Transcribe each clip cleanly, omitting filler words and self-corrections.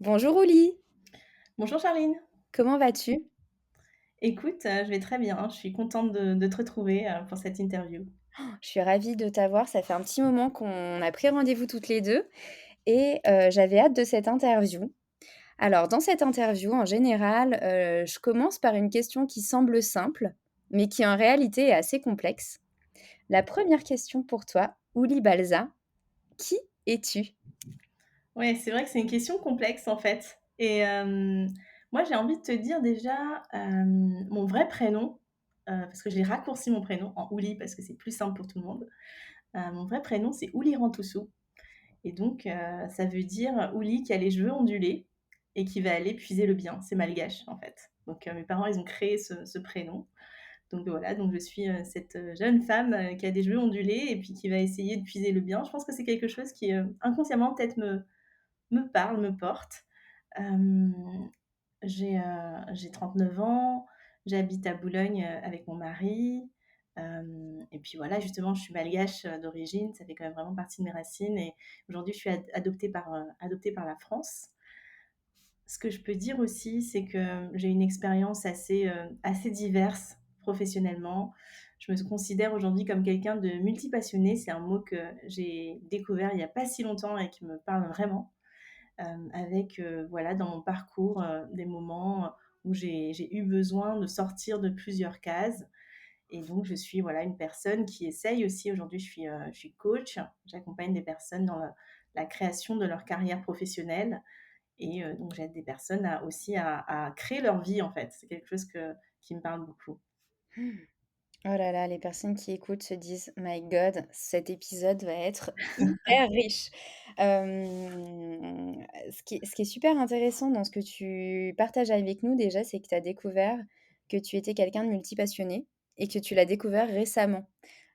Bonjour Ouli, Bonjour Charline. comment vas-tu? Écoute, je vais très bien. Je suis contente de te retrouver, pour cette interview. Je suis ravie de t'avoir, ça fait un petit moment qu'on a pris rendez-vous toutes les 2 et j'avais hâte de cette interview. Alors dans cette interview, en général, je commence par une question qui semble simple, mais qui en réalité est assez complexe. La première question pour toi, Ouli Balza, qui es-tu? Ouais, c'est vrai que c'est une question complexe, en fait et moi, j'ai envie de te dire déjà, mon vrai prénom, parce que j'ai raccourci mon prénom en Ouli parce que c'est plus simple pour tout le monde. Mon vrai prénom, c'est Ouli Rantoussou et donc ça veut dire Ouli qui a les cheveux ondulés et qui va aller puiser le bien. C'est malgache, en fait. Donc mes parents, ils ont créé ce prénom. Donc voilà, donc je suis, cette, jeune femme, qui a des cheveux ondulés et puis qui va essayer de puiser le bien. Je pense que c'est quelque chose qui, inconsciemment peut-être me parle, me porte. Hem, j'ai 39 ans, j'habite à Boulogne, avec mon mari, et puis voilà, justement, je suis malgache, d'origine, ça fait quand même vraiment partie de mes racines et aujourd'hui, je suis adoptée par la France. Ce que je peux dire aussi, c'est que j'ai une expérience assez diverse professionnellement. Je me considère aujourd'hui comme quelqu'un de multipassionné. C'est un mot que j'ai découvert il n'y a pas si longtemps et qui me parle vraiment. Avec, voilà, dans mon parcours, des moments où j'ai eu besoin de sortir de plusieurs cases et donc je suis, voilà, une personne qui essaye aussi aujourd'hui je suis coach. J'accompagne des personnes dans la création de leur carrière professionnelle et donc j'aide des personnes à créer leur vie, en fait. C'est quelque chose qui me parle beaucoup. Oh là là, les personnes qui écoutent se disent: «My God, cet épisode va être hyper riche». Ce qui est super intéressant dans ce que tu partages avec nous déjà, c'est que tu as découvert que tu étais quelqu'un de multipassionné et que tu l'as découvert récemment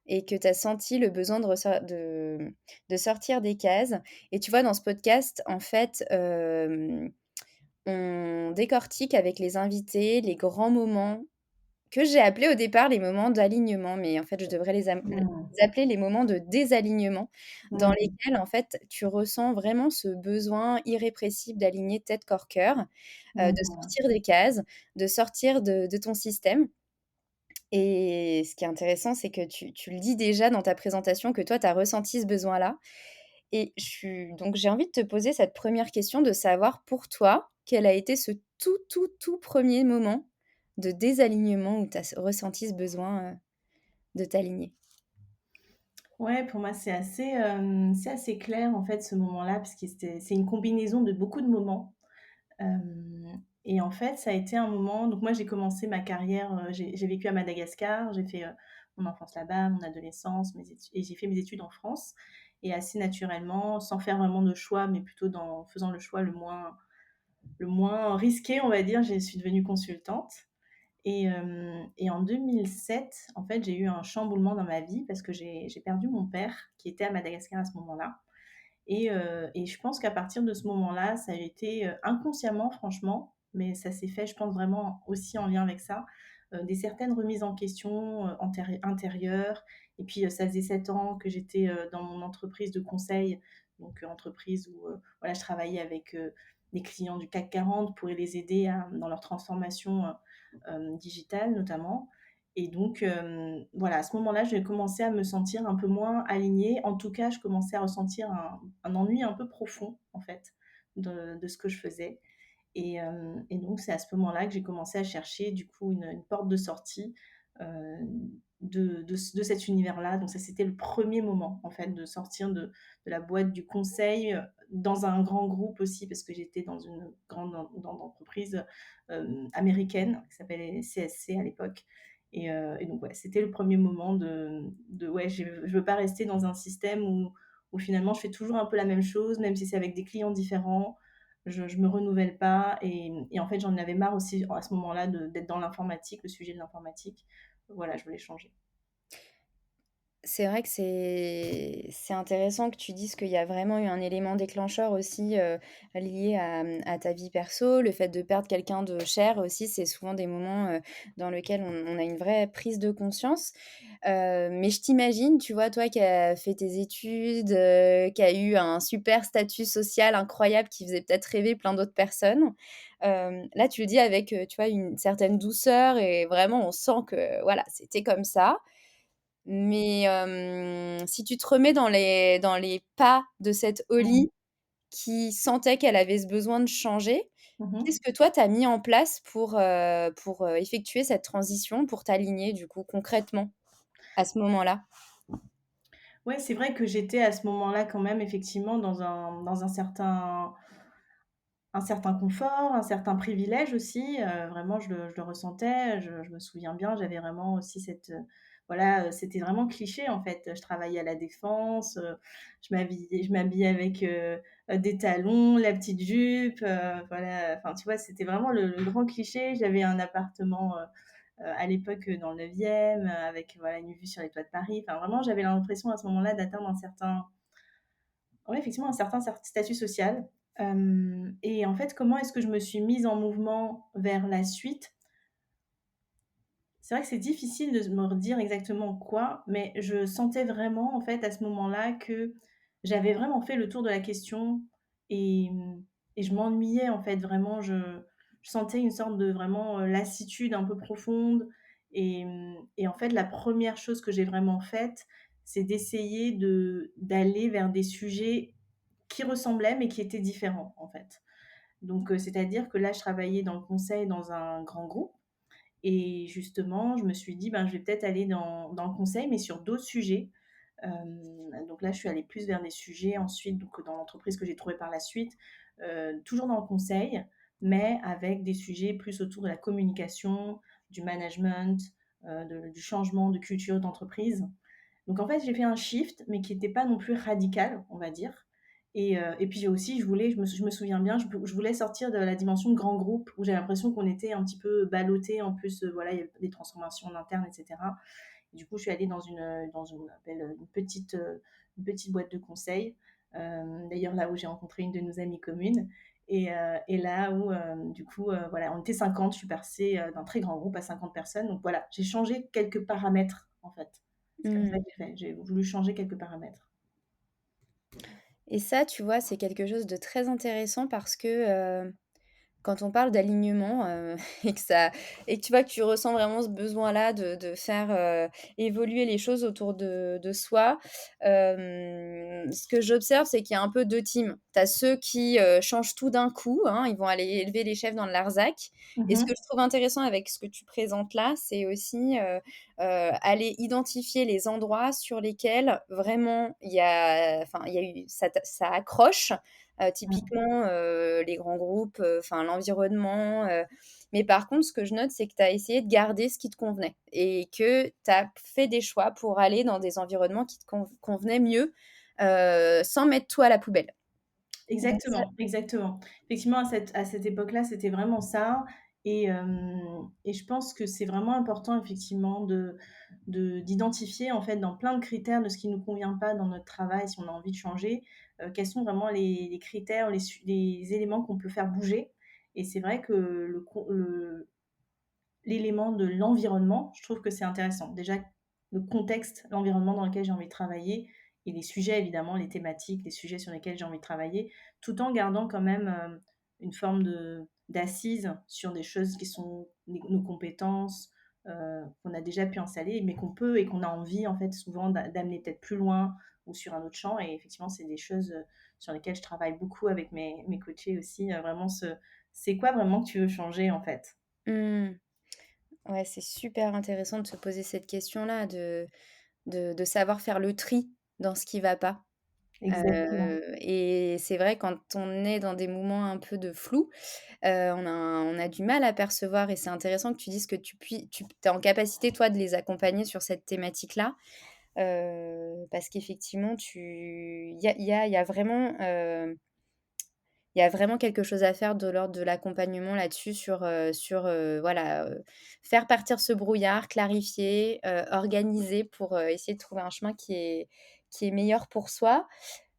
et que tu as senti le besoin de sortir des cases et tu vois, dans ce podcast, en fait, on décortique avec les invités les grands moments que j'ai appelés au départ les moments d'alignement, mais en fait, je devrais Mmh. les appeler les moments de désalignement, dans Mmh. lesquels, en fait, tu ressens vraiment ce besoin irrépressible d'aligner tête, corps, cœur, de Mmh. sortir des cases, de sortir de ton système et ce qui est intéressant, c'est que tu le dis déjà dans ta présentation que toi, tu as ressenti ce besoin-là et j'ai envie de te poser cette première question, de savoir pour toi, quel a été ce tout, tout, tout premier moment de désalignement où tu as ressenti ce besoin, de t'aligner? Ouais, pour moi, c'est assez clair, en fait, ce moment-là, parce que c'est une combinaison de beaucoup de moments. Et en fait, ça a été un moment donc moi, j'ai commencé ma carrière, j'ai vécu à Madagascar, j'ai fait, mon enfance là-bas, mon adolescence, mes études et j'ai fait mes études en France et assez naturellement, sans faire vraiment de choix, mais plutôt dans faisant le choix le moins risqué, on va dire, je suis devenue consultante et en 2007, en fait, j'ai eu un chamboulement dans ma vie parce que j'ai perdu mon père qui était à Madagascar à ce moment-là et je pense qu'à partir de ce moment-là, ça a été, inconsciemment franchement, mais ça s'est fait, je pense, vraiment aussi en lien avec ça, des certaines remises en question, intérieures et puis, ça faisait 7 ans que j'étais, dans mon entreprise de conseil, donc, entreprise où, voilà, je travaillais avec, des clients du CAC 40 pour les aider dans leur transformation, digitale notamment et donc, voilà, à ce moment-là, j'ai commencé à me sentir un peu moins alignée. En tout cas, je commençais à ressentir un ennui un peu profond, en fait, de ce que je faisais et donc c'est à ce moment-là que j'ai commencé à chercher, du coup, une porte de sortie, heu, de cet univers-là. Donc ça, c'était le premier moment, en fait, de sortir de la boîte du conseil, dans un grand groupe aussi, parce que j'étais dans une grande entreprise, américaine qui s'appelait CSC à l'époque et donc ouais, c'était le premier moment de ouais, je veux pas rester dans un système où finalement je fais toujours un peu la même chose, même si c'est avec des clients différents. Je me renouvelle pas et en fait, j'en avais marre aussi à ce moment-là d'être dans l'informatique, le sujet de l'informatique. Voilà, je voulais changer. C'est vrai que c'est intéressant que tu dises qu'il y a vraiment eu un élément déclencheur aussi, lié à, à ta vie perso. Le fait de perdre quelqu'un de cher aussi, c'est souvent des moments, dans lesquels on a une vraie prise de conscience. Mais je t'imagine, tu vois, toi qui as fait tes études, qui a eu un super statut social incroyable qui faisait peut-être rêver plein d'autres personnes. Là, tu le dis avec, tu vois, une certaine douceur et vraiment on sent que, voilà, c'était comme ça. Mais, si tu te remets dans les pas de cette Mmh. Holly qui sentait qu'elle avait ce besoin de changer, Mmh. qu'est-ce que toi tu as mis en place pour, effectuer cette transition, pour t'aligner du coup concrètement à ce moment-là? Ouais, c'est vrai que j'étais à ce moment-là quand même effectivement dans un certain confort, un certain privilège aussi, vraiment je le ressentais. Je me souviens bien, j'avais vraiment aussi cette, voilà, c'était vraiment cliché en fait. Je travaillais à La Défense, je m'habillais avec, des talons, la petite jupe, voilà, enfin tu vois? C'était vraiment le grand cliché. J'avais un appartement, à l'époque, dans le 9e, avec voilà une vue sur les toits de Paris. Enfin vraiment j'avais l'impression à ce moment-là d'atteindre un certain, ouais, effectivement, un certain statut social. Et en fait, comment est-ce que je me suis mise en mouvement vers la suite? C'est vrai que c'est difficile de me redire exactement quoi, mais je sentais vraiment, en fait, à ce moment-là, que j'avais vraiment fait le tour de la question et et je m'ennuyais, en fait, vraiment. Je sentais une sorte de vraiment, lassitude un peu profonde et en fait, la première chose que j'ai vraiment faite, c'est d'essayer d'aller vers des sujets qui ressemblaient, mais qui étaient différents, en fait. Donc, c'est-à-dire que là, je travaillais dans le conseil dans un grand groupe et justement, je me suis dit: «Ben, je vais peut-être aller dans le conseil, mais sur d'autres sujets». Donc là, je suis allée plus vers des sujets ensuite, donc dans l'entreprise que j'ai trouvée par la suite, toujours dans le conseil, mais avec des sujets plus autour de la communication, du management, du changement de culture d'entreprise. Donc en fait, j'ai fait un shift, mais qui était pas non plus radical, on va dire. Et puis j'ai aussi je me souviens bien, je voulais sortir de la dimension de grand groupe où j'avais l'impression qu'on était un petit peu ballottés. En plus, voilà, il y a des transformations en interne et cetera. Et du coup, je suis allée dans une appelle, une petite boîte de conseil, d'ailleurs là où j'ai rencontré une de nos amies communes et là où, du coup, voilà, on était 50. Je suis passée, d'un très grand groupe à 50 personnes. Donc voilà, j'ai changé quelques paramètres, en fait. C'est comme ça Mmh. que j'ai fait. J'ai voulu changer quelques paramètres. Et ça, tu vois, c'est quelque chose de très intéressant parce que, quand on parle d'alignement, et que tu vois que tu ressens vraiment ce besoin-là de faire, évoluer les choses autour de soi, ce que j'observe, c'est qu'il y a un peu 2 teams. Tu as ceux qui, changent tout d'un coup, hein, ils vont aller élever les chefs dans le Larzac et ce que Mmh. je trouve intéressant avec ce que tu présentes là, c'est aussi, aller identifier les endroits sur lesquels vraiment il y a eu ça accroche. Mmh. Typiquement, les grands groupes, enfin l'environnement, mais par contre, ce que je note, c'est que tu as essayé de garder ce qui te convenait et que tu as fait des choix pour aller dans des environnements qui te convenaient mieux, sans mettre tout à la poubelle. Donc ça Exactement, exactement. Effectivement, à cette époque-là, c'était vraiment ça et je pense que c'est vraiment important effectivement d'identifier, en fait, dans plein de critères de ce qui nous convient pas dans notre travail, si on a envie de changer, quels sont vraiment les critères, les éléments qu'on peut faire bouger. Et c'est vrai que l'élément de l'environnement, je trouve que c'est intéressant. Déjà, le contexte, l'environnement dans lequel j'ai envie de travailler et les sujets évidemment, les thématiques, les sujets sur lesquels j'ai envie de travailler, tout en gardant quand même, une forme d'assise sur des choses qui sont nos compétences, qu'on a déjà pu installer, mais qu'on peut et qu'on a envie en fait souvent d'amener peut-être plus loin ou sur un autre champ. Et effectivement, c'est des choses, sur lesquelles je travaille beaucoup avec mes coachés aussi, vraiment c'est quoi vraiment que tu veux changer en fait? mmh, ouais, c'est super intéressant de se poser cette question-là, de savoir faire le tri dans ce qui va pas. Exactement. Et c'est vrai quand on est dans des moments un peu de flou, on a du mal à percevoir et c'est intéressant que tu dises que tu es en capacité, toi, de les accompagner sur cette thématique-là, parce qu'effectivement il y a vraiment, il y a vraiment quelque chose à faire de l'ordre de l'accompagnement là-dessus voilà, faire partir ce brouillard, clarifier, organiser pour, essayer de trouver un chemin qui est meilleur pour soi.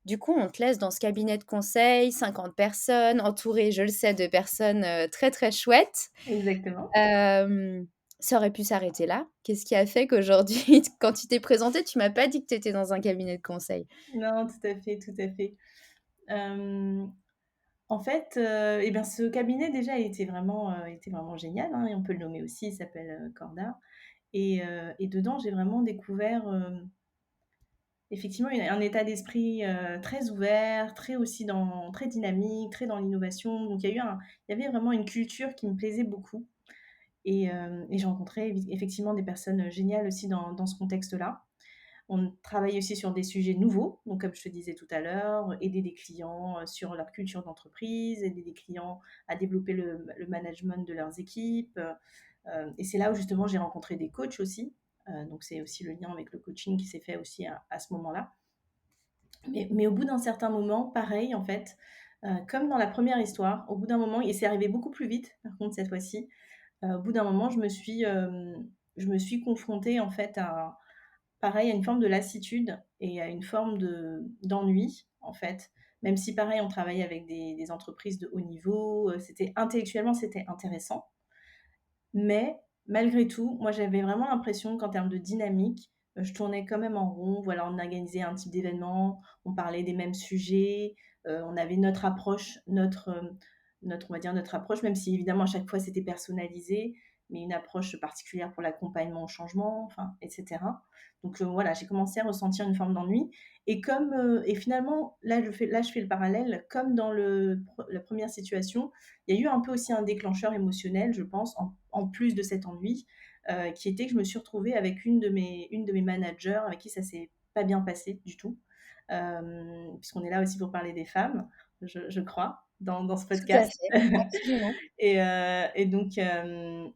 Du coup, on te laisse dans ce cabinet de conseil, 50 personnes, entouré, je le sais, de personnes, très, très chouettes. Exactement. Hem, Ça aurait pu s'arrêter là. Qu'est-ce qui a fait qu'aujourd'hui, quand tu t'es présenté, tu m'as pas dit que tu étais dans un cabinet de conseil? Non, tout à fait, tout à fait. Hem, En fait, et bien, ce cabinet déjà était vraiment génial, hein, et on peut le nommer aussi, il s'appelle, Corda, et dedans, j'ai vraiment découvert, effectivement un état d'esprit, très ouvert, très dynamique, très dans l'innovation. Donc il y avait vraiment une culture qui me plaisait beaucoup, et j'ai rencontré effectivement des personnes géniales aussi dans ce contexte-là. On travaille aussi sur des sujets nouveaux, donc comme je te disais tout à l'heure, aider des clients, sur leur culture d'entreprise, aider des clients à développer le management de leurs équipes, et c'est là où justement j'ai rencontré des coachs aussi, donc c'est aussi le lien avec le coaching qui s'est fait aussi à ce moment-là. Mais au bout d'un certain moment, pareil en fait, comme dans la première histoire, au bout d'un moment, et c'est arrivé beaucoup plus vite par contre cette fois-ci, au bout d'un moment, je me suis confrontée en fait à pareil, à une forme de lassitude et à une forme d'ennui, en fait. Même si pareil, on travaillait avec des entreprises de haut niveau, c'était intellectuellement, c'était intéressant. Mais malgré tout, moi, j'avais vraiment l'impression qu'en termes de dynamique, je tournais quand même en rond. Voilà, on organisait un type d'événement, on parlait des mêmes sujets, on avait notre approche, on va dire notre approche, même si évidemment à chaque fois c'était personnalisé, mais une approche particulière pour l'accompagnement au changement, enfin, et cetera. Donc, voilà, j'ai commencé à ressentir une forme d'ennui, et finalement là je fais le parallèle, comme dans la première situation, il y a eu un peu aussi un déclencheur émotionnel, je pense, en plus de cet ennui, qui était que je me suis retrouvée avec une de mes managers avec qui ça s'est pas bien passé du tout. Puisqu'on est là aussi pour parler des femmes, je crois, dans ce Tout à podcast. fait, absolument. Et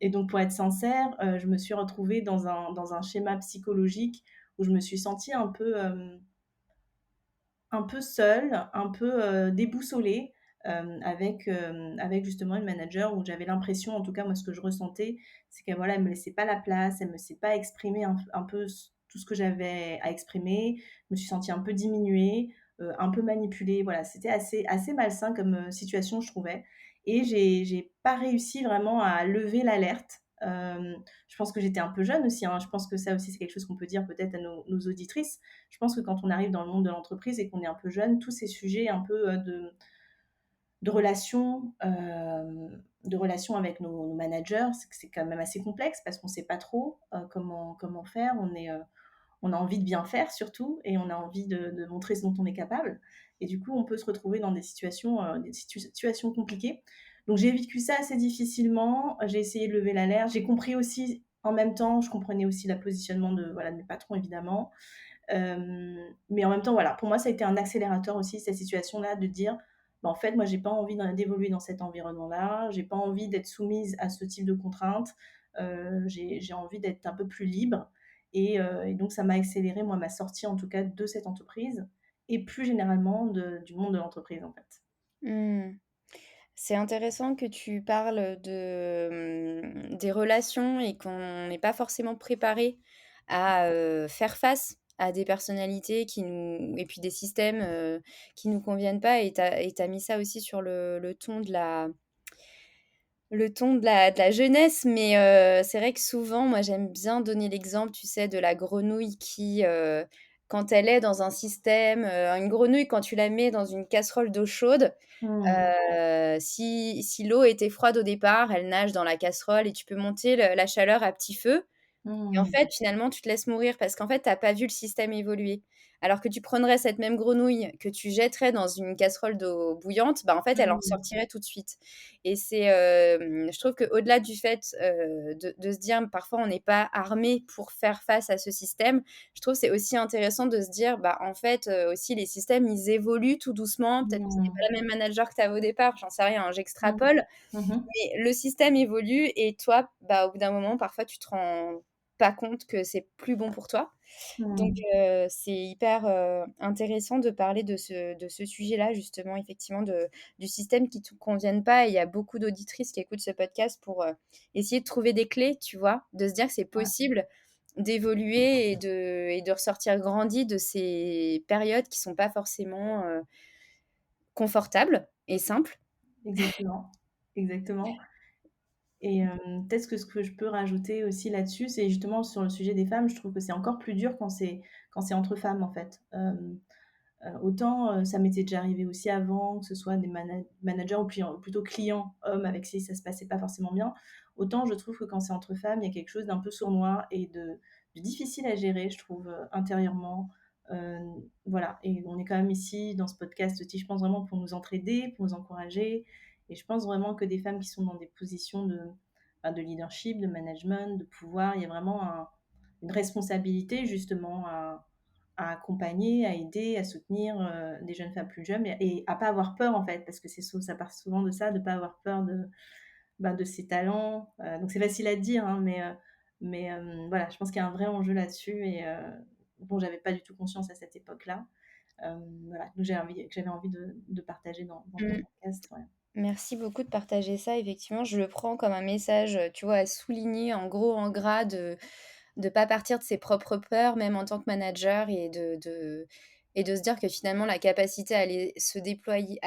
donc pour être sincère, je me suis retrouvée dans un schéma psychologique où je me suis sentie un peu seule, un peu, déboussolée, avec justement une manager où j'avais l'impression, en tout cas moi ce que je ressentais, c'est qu'elle, voilà, elle me laissait pas la place, elle me laissait pas exprimer un peu tout ce que j'avais à exprimer. Je me suis sentie un peu diminuée, un peu manipulée, voilà, c'était assez malsain comme, situation, je trouvais, et j'ai pas réussi vraiment à lever l'alerte. Je pense que j'étais un peu jeune aussi, hein, je pense que ça aussi c'est quelque chose qu'on peut dire peut-être à nos auditrices. Je pense que quand on arrive dans le monde de l'entreprise et qu'on est un peu jeune, tous ces sujets un peu, de relations avec nos managers, c'est quand même assez complexe parce qu'on ne sait pas trop, comment faire. On a envie de bien faire surtout, et on a envie de montrer ce dont on est capable, et du coup, on peut se retrouver dans des situations compliquées. Donc j'ai vécu ça assez difficilement, j'ai essayé de lever l'alerte, j'ai compris aussi en même temps, je comprenais aussi le positionnement voilà, de mes patrons évidemment. Mais en même temps, voilà, pour moi, ça a été un accélérateur aussi, cette situation-là, de dire, bah, en fait, moi, j'ai pas envie d'évoluer dans cet environnement-là, j'ai pas envie d'être soumise à ce type de contraintes, j'ai envie d'être un peu plus libre, et donc ça m'a accéléré, moi, ma sortie, en tout cas, de cette entreprise, et plus généralement du monde de l'entreprise, en fait. Mmh. C'est intéressant que tu parles des relations et qu'on n'est pas forcément préparé à, faire face à des personnalités qui nous et puis des systèmes, qui nous conviennent pas, et tu as mis ça aussi sur le ton de la jeunesse, mais c'est vrai que souvent, moi, j'aime bien donner l'exemple, tu sais, de la grenouille qui, quand elle est dans un système, une grenouille, quand tu la mets dans une casserole d'eau chaude, Mmh. si l'eau était froide au départ, elle nage dans la casserole et tu peux monter la chaleur à petit feu. Et en Mmh. fait, finalement, tu te laisses mourir parce qu'en fait, tu as pas vu le système évoluer. Alors que tu prendrais cette même grenouille que tu jetterais dans une casserole d'eau bouillante, bah, en fait, elle en Mmh. ressortirait tout de suite. Et je trouve qu'au-delà du fait, de se dire parfois on n'est pas armé pour faire face à ce système, je trouve que c'est aussi intéressant de se dire, bah, en fait, aussi les systèmes, ils évoluent tout doucement. Peut-être que c'était Mmh. pas la même manager que tu avais au départ, j'en sais rien, hein, Mmh. j'extrapole. Mmh. Mais le système évolue et toi, bah, au bout d'un moment, parfois, tu te rends pas compte que c'est plus bon pour toi. Donc Mmh. c'est hyper, intéressant de parler de ce sujet-là justement, effectivement, du système qui te convienne pas et il y a beaucoup d'auditrices qui écoutent ce podcast pour, essayer de trouver des clés, tu vois? De se dire que c'est Ouais, possible d'évoluer et de ressortir grandi de ces périodes qui sont pas forcément, confortables et simples. exactement, exactement. Et peut-être que ce que je peux rajouter aussi là-dessus, c'est justement sur le sujet des femmes, je trouve que c'est encore plus dur quand c'est entre femmes, en fait. Autant, ça m'était déjà arrivé aussi avant, que ce soit des managers ou plutôt clients hommes avec qui ça se passait pas forcément bien. Autant je trouve que quand c'est entre femmes, il y a quelque chose d'un peu sournois et de difficile à gérer, je trouve, intérieurement. Voilà, et on est quand même ici dans ce podcast aussi, je pense vraiment pour nous entraider, pour nous encourager, et je pense vraiment que des femmes qui sont dans des positions de leadership, de management, de pouvoir, il y a vraiment une responsabilité justement à accompagner, à aider, à soutenir, des jeunes femmes plus jeunes et à pas avoir peur en fait, parce que ça part souvent de ça, de pas avoir peur de ses talents, donc c'est facile à dire, hein, voilà, je pense qu'il y a un vrai enjeu là-dessus et dont j'avais pas du tout conscience à cette époque-là. Voilà, donc j'avais envie de partager dans ton Mmh. podcast, ouais. Merci beaucoup de partager ça. Effectivement, je le prends comme un message, tu vois, à souligner en gros, en gras de pas partir de ses propres peurs, même en tant que manager et de se dire que finalement la capacité à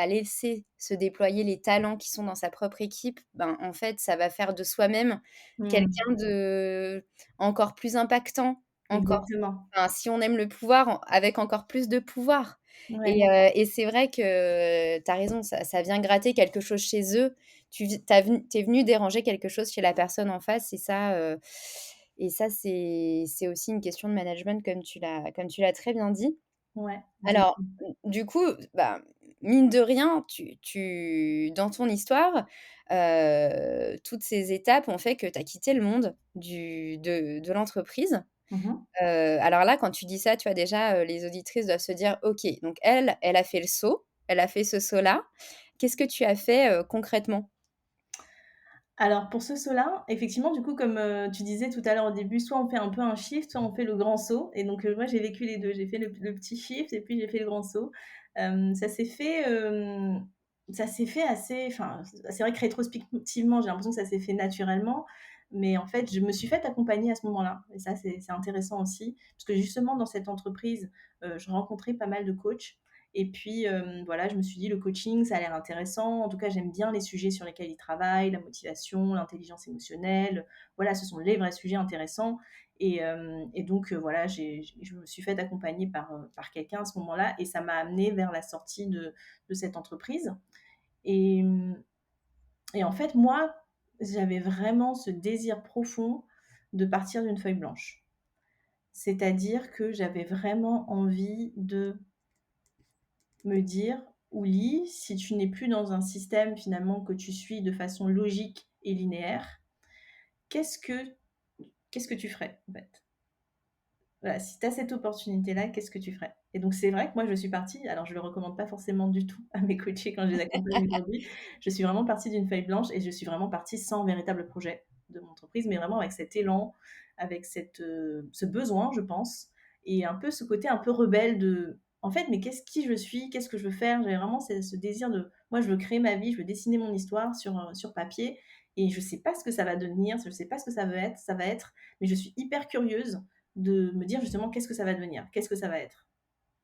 laisser se déployer les talents qui sont dans sa propre équipe, ben, en fait, ça va faire de soi-même Mmh. quelqu'un de encore plus impactant, encore Exactement. enfin, si on aime le pouvoir, avec encore plus de pouvoir Ouais, et c'est vrai que tu as raison, ça vient gratter quelque chose chez eux. Tu vis tu venu déranger quelque chose chez la personne en face et ça, c'est aussi une question de management comme tu l'as très bien dit. ouais, Alors, exactement. du coup, bah, mine de rien, tu dans ton histoire, toutes ces étapes ont fait que tu as quitté le monde de l'entreprise. Mmh. Alors là, quand tu dis ça, tu vois, déjà, les auditrices doivent se dire: «OK, donc elle a fait le saut, elle a fait ce saut-là». Qu'est-ce que tu as fait, concrètement? Alors pour ce saut-là, effectivement, du coup, comme, tu disais tout à l'heure au début, soit on fait un peu un shift, soit on fait le grand saut et donc moi j'ai vécu les 2. J'ai fait le petit shift et puis j'ai fait le grand saut. Ça s'est fait assez enfin, c'est vrai que rétrospectivement, j'ai l'impression que ça s'est fait naturellement, mais en fait, je me suis faite accompagner à ce moment-là et ça, c'est intéressant aussi parce que justement dans cette entreprise, je rencontrais pas mal de coachs et puis, voilà, je me suis dit: «Le coaching, ça a l'air intéressant». En tout cas, j'aime bien les sujets sur lesquels ils travaillent, la motivation, l'intelligence émotionnelle. Voilà, ce sont les vrais sujets intéressants et donc, voilà, je me suis faite accompagner par quelqu'un à ce moment-là et ça m'a amenée vers la sortie de cette entreprise et et en fait, moi, j'avais vraiment ce désir profond de partir d'une feuille blanche. C'est-à-dire que j'avais vraiment envie de me dire: «Ouli, si tu n'es plus dans un système finalement que tu suis de façon logique et linéaire, qu'est-ce que qu'est-ce que tu ferais, en fait?» Voilà, si tu as cette opportunité-là, qu'est-ce que tu ferais? Et donc c'est vrai que moi je suis partie, alors je le recommande pas forcément du tout à mes coachés quand je les accompagne aujourd'hui. Je suis vraiment partie d'une feuille blanche et je suis vraiment partie sans véritable projet de mon entreprise, mais vraiment avec cet élan, avec ce besoin, je pense, et un peu ce côté un peu rebelle de: «En fait, mais qui je suis? Qu'est-ce que je veux faire?» J'avais vraiment ce désir de moi je veux créer ma vie, je veux dessiner mon histoire sur papier et je sais pas ce que ça va devenir, je sais pas ce que ça va être, mais je suis hyper curieuse de me dire justement qu'est-ce que ça va devenir? Qu'est-ce que ça va être?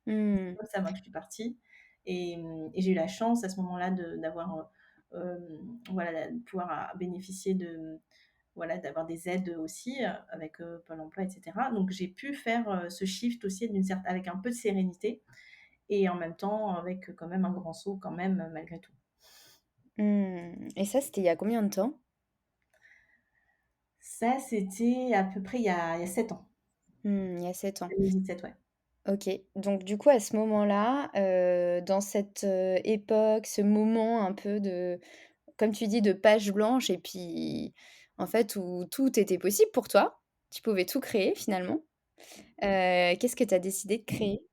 Mmh. Comme ça, moi, que je suis partie et j'ai eu la chance à ce moment-là d'avoir, voilà, de pouvoir bénéficier voilà, d'avoir des aides aussi, avec, Pôle emploi et cetera. Donc j'ai pu faire, ce shift aussi avec un peu de sérénité et en même temps avec, quand même un grand saut quand même, malgré tout. Mmh et ça, c'était il y a combien de temps? Ça, c'était à peu près il y a 7 ans, Mmh, il y a 7 ans. 2017, ouais. OK. Donc du coup, à ce moment-là, dans cette, époque, ce moment un peu de comme tu dis, de page blanche et puis, en fait, où tout était possible pour toi. Tu pouvais tout créer finalement. Qu'est-ce que tu as décidé de créer?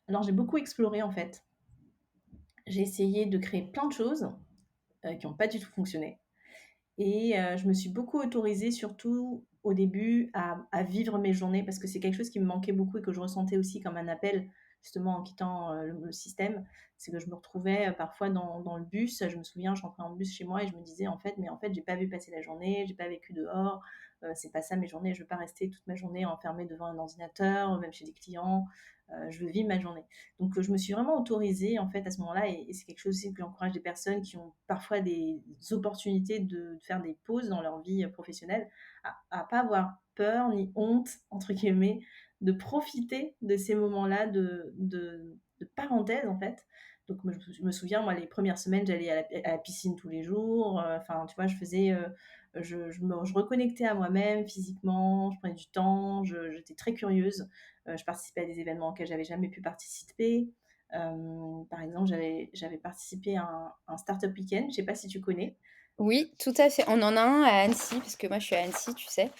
Alors j'ai beaucoup exploré, en fait. J'ai essayé de créer plein de choses, qui ont pas du tout fonctionné. Et je me suis beaucoup autorisée surtout au début à vivre mes journées parce que c'est quelque chose qui me manquait beaucoup et que je ressentais aussi comme un appel, justement en quittant, le système. C'est que je me retrouvais, parfois dans le bus. Je me souviens, je rentrais en bus chez moi et je me disais: «En fait mais en fait, j'ai pas vu passer la journée, j'ai pas vécu dehors, c'est pas ça mes journées, je veux pas rester toute ma journée enfermée devant un ordinateur, même chez des clients, je veux vivre ma journée». Donc je me suis vraiment autorisée en fait à ce moment-là et c'est quelque chose aussi que j'encourage des personnes qui ont parfois des opportunités de faire des pauses dans leur vie, professionnelle, à pas avoir peur ni «honte» entre guillemets, de profiter de ces moments-là de parenthèse en fait. Donc moi je me souviens, moi les premières semaines, j'allais à la piscine tous les jours, enfin tu vois? Je faisais, je reconnectais à moi-même physiquement, je prenais du temps, j'étais très curieuse. Je participais à des événements auxquels j'avais jamais pu participer. Par exemple, j'avais participé à un startup week-end, je sais pas si tu connais? Oui, tout à fait. On en a un à Annecy, parce que moi je suis à Annecy, tu sais?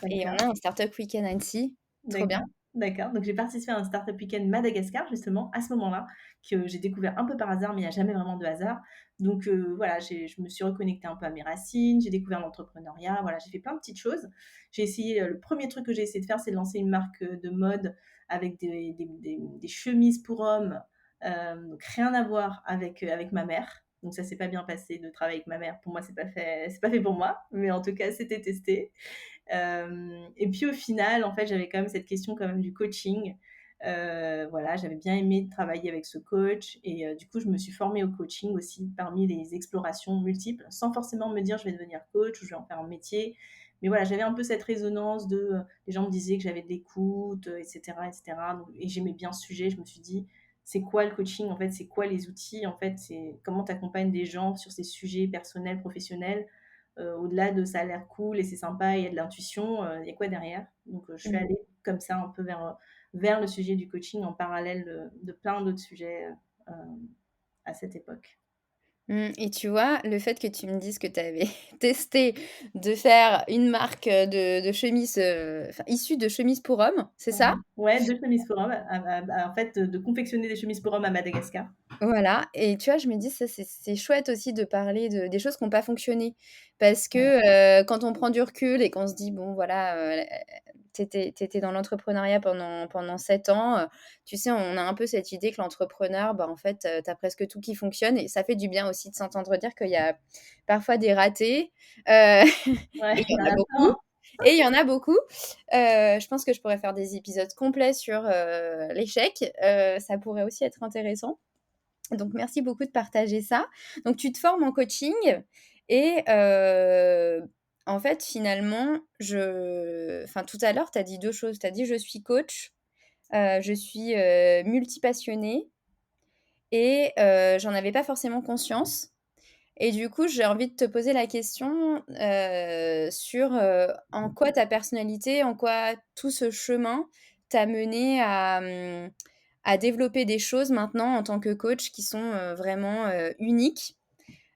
Et on D'accord. a un startup week-end à Annecy. Trop bien. D'accord, d'accord. Donc j'ai participé à un startup week-end Madagascar justement, à ce moment-là, que j'ai découvert un peu par hasard, mais il n'y a jamais vraiment de hasard. Donc voilà, je me suis reconnectée un peu à mes racines, j'ai découvert l'entrepreneuriat, voilà, j'ai fait plein de petites choses. J'ai essayé, le premier truc que j'ai essayé de faire, c'est de lancer une marque, de mode avec des chemises pour hommes, donc rien à voir avec ma mère. Donc ça s'est pas bien passé de travailler avec ma mère. Pour moi, c'est pas fait pour moi, mais en tout cas, c'était testé. Et puis au final, en fait, j'avais quand même cette question quand même du coaching. Voilà, j'avais bien aimé travailler avec ce coach et du coup, je me suis formée au coaching aussi parmi les explorations multiples, sans forcément me dire: «Je vais devenir coach ou je vais en faire un métier». Mais voilà, j'avais un peu cette résonance de, les gens me disaient que j'avais de l'écoute, et cetera et cetera, donc et j'aimais bien ce sujet. Je me suis dit: «C'est quoi le coaching, en fait? C'est quoi les outils, en fait? C'est comment tu accompagnes des gens sur ces sujets personnels, professionnels?» Au-delà de ça a l'air cool et c'est sympa et il y a de l'intuition, il y a quoi derrière? Donc je suis Mmh. allée comme ça un peu vers le sujet du coaching en parallèle de plein d'autres sujets, à cette époque. Mmh et tu vois, le fait que tu me dises que tu avais testé de faire une marque, de chemises, enfin issue de chemises pour hommes, c'est Ouais. ça? Ouais, 2 chemises pour hommes, en fait, de confectionner des chemises pour hommes à Madagascar. Voilà et tu vois, je me dis ça c'est chouette aussi de parler de des choses qui ont pas fonctionné. Parce Ouais. que, quand on prend du recul et qu'on se dit: «Bon voilà, tu étais dans l'entrepreneuriat pendant 7 ans», tu sais, on a un peu cette idée que l'entrepreneur, bah, en fait, tu as presque tout qui fonctionne et ça fait du bien aussi de s'entendre dire qu'il y a parfois des ratés, Ouais, et il il y y en en a a beaucoup plein. et il y en a beaucoup. Je pense que je pourrais faire des épisodes complets sur, l'échec, ça pourrait aussi être intéressant. Donc merci beaucoup de partager ça. Donc tu te formes en coaching et en fait finalement enfin tout à l'heure tu as dit 2 choses. Tu as dit: «Je suis coach, je suis, multipassionnée» et j'en avais pas forcément conscience et du coup, j'ai envie de te poser la question, sur, en quoi ta personnalité, en quoi tout ce chemin t'a mené à développer des choses maintenant en tant que coach qui sont, vraiment, uniques.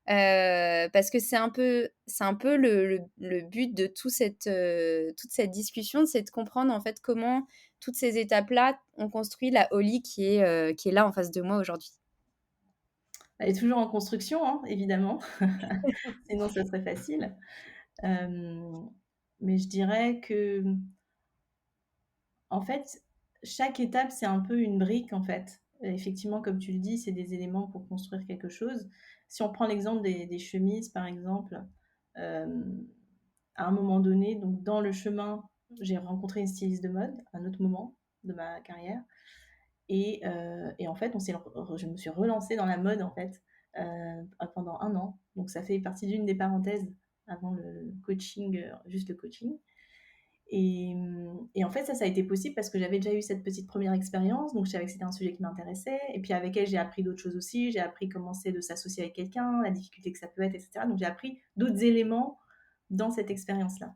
Parce que c'est un peu le but de toute cette discussion, c'est de comprendre, en fait, comment toutes ces étapes-là ont construit la Holly qui est là en face de moi aujourd'hui. Elle est toujours en construction, hein, évidemment, sinon ça serait facile. Mais je dirais que en fait, chaque étape, c'est un peu une brique, en fait. Effectivement, comme tu le dis, c'est des éléments pour construire quelque chose. Si on prend l'exemple des chemises, par exemple, hem, à un moment donné, donc dans le chemin, j'ai rencontré une styliste de mode, à un autre moment de ma carrière et en fait, on s'est re je me suis relancée dans la mode, en fait, pendant 1 an. Donc ça fait partie d'une des parenthèses avant le coaching, juste le coaching et en fait, ça a été possible parce que j'avais déjà eu cette petite première expérience, donc je savais que c'était un sujet qui m'intéressait et puis avec elle, j'ai appris d'autres choses aussi. J'ai appris comment c'est de s'associer avec quelqu'un, la difficulté que ça peut être et cetera. Donc j'ai appris d'autres éléments dans cette expérience-là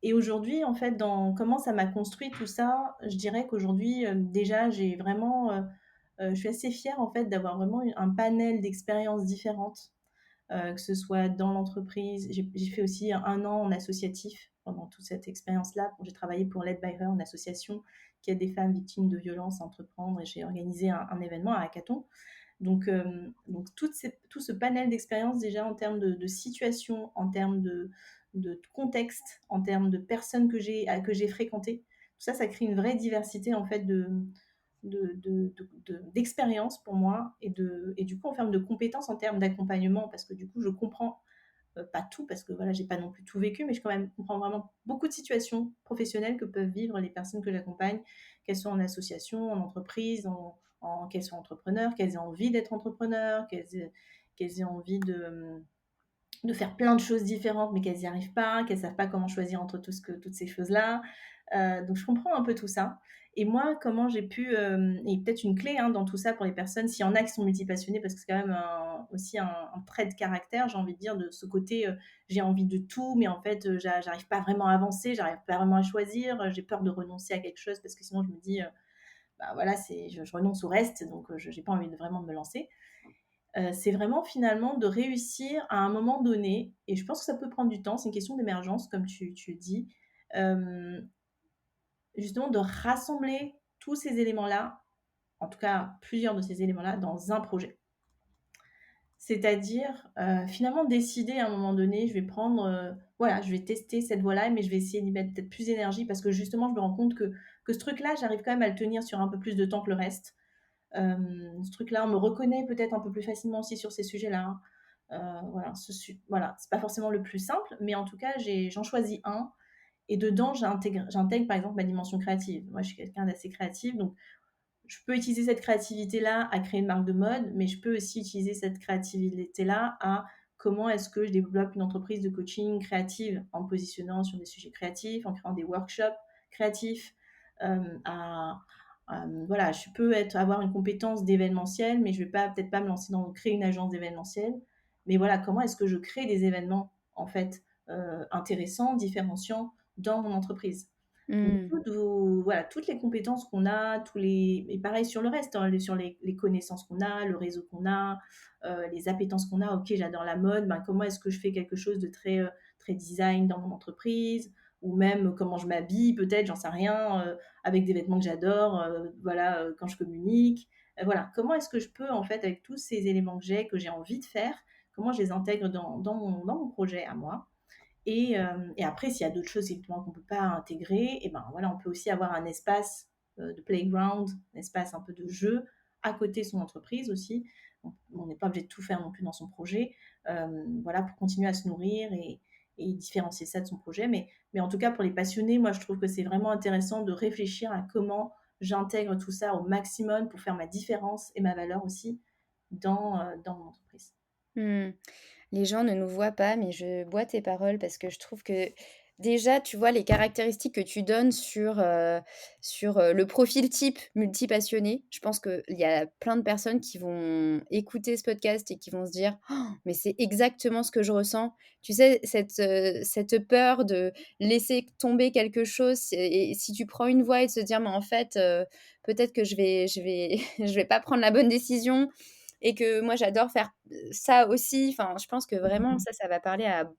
et aujourd'hui, en fait, dans comment ça m'a construit tout ça, je dirais qu'aujourd'hui, déjà, j'ai vraiment, je suis assez fière, en fait, d'avoir vraiment eu un panel d'expériences différentes, que ce soit dans l'entreprise. J'ai fait aussi 1 an en associatif pendant toute cette expérience-là. J'ai travaillé pour Led by Her, une association qui aide des femmes victimes de violences à entreprendre et j'ai organisé un événement, un hackathon. Donc tout ce panel d'expériences déjà en termes de situation, en termes de contexte, en termes de personnes que j'ai fréquentées. Tout ça, ça crée une vraie diversité en fait d'expériences pour moi et du coup en termes de compétences, en termes d'accompagnement, parce que du coup je comprends pas tout parce que voilà, j'ai pas non plus tout vécu, mais je quand même comprends vraiment beaucoup de situations professionnelles que peuvent vivre les personnes que j'accompagne, qu'elles soient en association, en entreprise, qu'elles soient entrepreneurs, qu'elles aient envie d'être entrepreneurs, qu'elles aient envie de faire plein de choses différentes, mais qu'elles n'y arrivent pas, qu'elles savent pas comment choisir entre toutes ces choses-là. Donc je comprends un peu tout ça. Et moi, comment j'ai pu, et peut-être une clé hein, dans tout ça pour les personnes, s'il y en a qui sont multipassionnés, parce que c'est quand même aussi un trait de caractère, j'ai envie de dire, de ce côté, j'ai envie de tout, mais en fait, j'arrive pas vraiment à avancer, j'arrive pas vraiment à choisir, j'ai peur de renoncer à quelque chose, parce que sinon je me dis, bah voilà, je renonce au reste, donc je n'ai pas envie de vraiment de me lancer. C'est vraiment finalement de réussir à un moment donné, et je pense que ça peut prendre du temps, c'est une question d'émergence comme tu dis, hem, justement de rassembler tous ces éléments-là, en tout cas plusieurs de ces éléments-là dans un projet. C'est-à-dire, finalement décider à un moment donné, je vais prendre, voilà, je vais tester cette voie-là, mais je vais essayer d'y mettre peut-être plus d'énergie parce que justement je me rends compte que ce truc-là, j'arrive quand même à le tenir sur un peu plus de temps que le reste. Ce truc-là, on me reconnaît peut-être un peu plus facilement aussi sur ces sujets-là. Voilà, voilà, c'est pas forcément le plus simple, mais en tout cas, j'en choisis un et dedans, j'intègre par exemple ma dimension créative. Moi, je suis quelqu'un d'assez créatif, donc je peux utiliser cette créativité-là à créer une marque de mode, mais je peux aussi utiliser cette créativité-là à comment est-ce que je développe une entreprise de coaching créative en me positionnant sur des sujets créatifs, en créant des workshops créatifs, à voilà, je peux avoir une compétence d'événementiel, mais je vais pas peut-être pas me lancer dans créer une agence d'événementiel. Mais voilà, comment est-ce que je crée des événements, en fait, intéressants, différenciants dans mon entreprise? Donc Mmh. voilà, toutes les compétences qu'on a, et pareil sur le reste, hein, sur les connaissances qu'on a, le réseau qu'on a, les appétences qu'on a. OK, j'adore la mode, ben, comment est-ce que je fais quelque chose de très, très design dans mon entreprise? Ou même comment je m'habille peut-être, j'en sais rien, avec des vêtements que j'adore, voilà, quand je communique. Voilà, comment est-ce que je peux en fait avec tous ces éléments que j'ai envie de faire, comment je les intègre dans mon projet à moi? Et après, s'il y a d'autres choses effectivement qu'on ne peut pas intégrer, et ben voilà, on peut aussi avoir un espace de playground, un espace un peu de jeu à côté de son entreprise aussi. On n'est pas obligé de tout faire non plus dans son projet, voilà, pour continuer à se nourrir et différencier ça de son projet. Mais en tout cas, pour les passionnés, moi, je trouve que c'est vraiment intéressant de réfléchir à comment j'intègre tout ça au maximum pour faire ma différence et ma valeur aussi dans mon entreprise. Mmh. Les gens ne nous voient pas, mais je bois tes paroles parce que je trouve que déjà, tu vois, les caractéristiques que tu donnes sur le profil type multipassionné, je pense qu'il y a plein de personnes qui vont écouter ce podcast et qui vont se dire: «Oh, mais c'est exactement ce que je ressens». Tu sais, cette peur de laisser tomber quelque chose et si tu prends une voie et de se dire: «Mais en fait, peut-être que je vais je vais pas prendre la bonne décision», et que moi j'adore faire ça aussi. Enfin, je pense que vraiment Mmh. ça va parler à